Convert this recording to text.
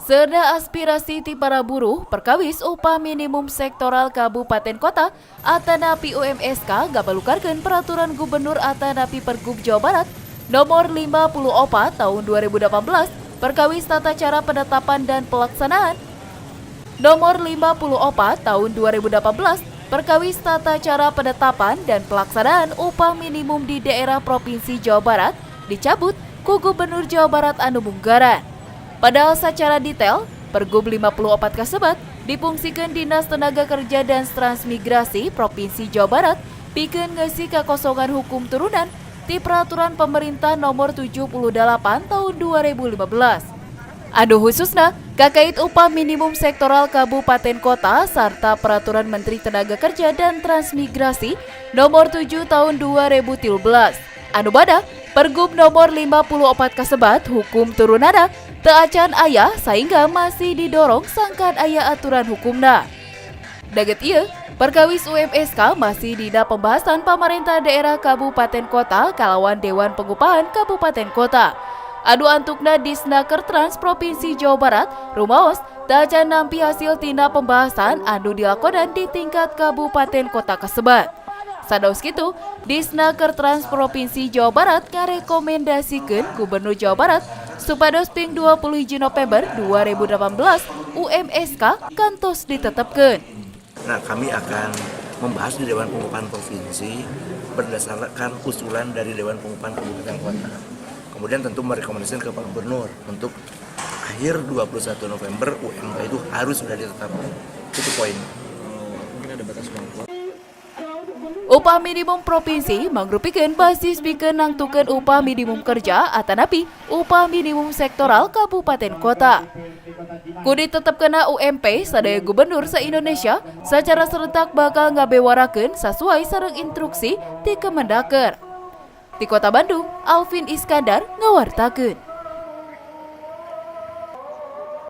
Serta aspirasi ti para buruh, perkawis upah minimum sektoral kabupaten kota atanapi UMSK gabalukarkeun peraturan gubernur atanapi Pergub Jawa Barat nomor 54 tahun 2018 perkawis tata cara penetapan dan pelaksanaan nomor 54 tahun 2018 perkawis tata cara penetapan dan pelaksanaan upah minimum di daerah Provinsi Jawa Barat dicabut ku Gubernur Jawa Barat anu munggaran. Padahal secara detail, Pergub 54 kasebat dipungsikeun Dinas Tenaga Kerja dan Transmigrasi Provinsi Jawa Barat pikeun ngeusi kakosongan hukum turunan ti peraturan pemerintah nomor 78 tahun 2015. Anu khususna kakait upah minimum sektoral kabupaten kota serta peraturan Menteri Tenaga Kerja dan Transmigrasi nomor 7 tahun 2013. Anu badak Pergub nomor 54 kasebat hukum turunana teu acan aya sehingga masih didorong sangkan aya aturan hukumna. Daget ieu, perkawis UMSK masih dina pembahasan pemerintah daerah kabupaten kota kalawan Dewan Pengupahan Kabupaten Kota. Adu antukna Disnaker Trans Provinsi Jawa Barat rumaos teu acan nampi hasil tina pembahasan anu dilakonan di tingkat kabupaten kota kasebat. Sados kitu, Disnaker Trans Provinsi Jawa Barat ngarekomendasikeun Gubernur Jawa Barat supados ping 21 November 2018 UMSK kantos ditetapkeun. Nah, kami akan membahas di Dewan Pengupahan Provinsi berdasarkan usulan dari Dewan Pengupahan Kabupaten Kota. Kemudian tentu merekomendasikan ke Pak Gubernur untuk akhir 21 November UMK itu harus sudah ditetapkan. Itu poin. Mungkin ada batas waktu. Upah minimum provinsi mangrupikeun basis pikeun nangtukeun upah minimum kerja atanapi upah minimum sektoral kabupaten kota. Ku ditetepkeunna UMP sadaya gubernur se-Indonesia secara serentak bakal ngabewarakeun sesuai sareng instruksi ti Kemendaker. Di Kota Bandung, Alvin Iskandar ngawartakeun.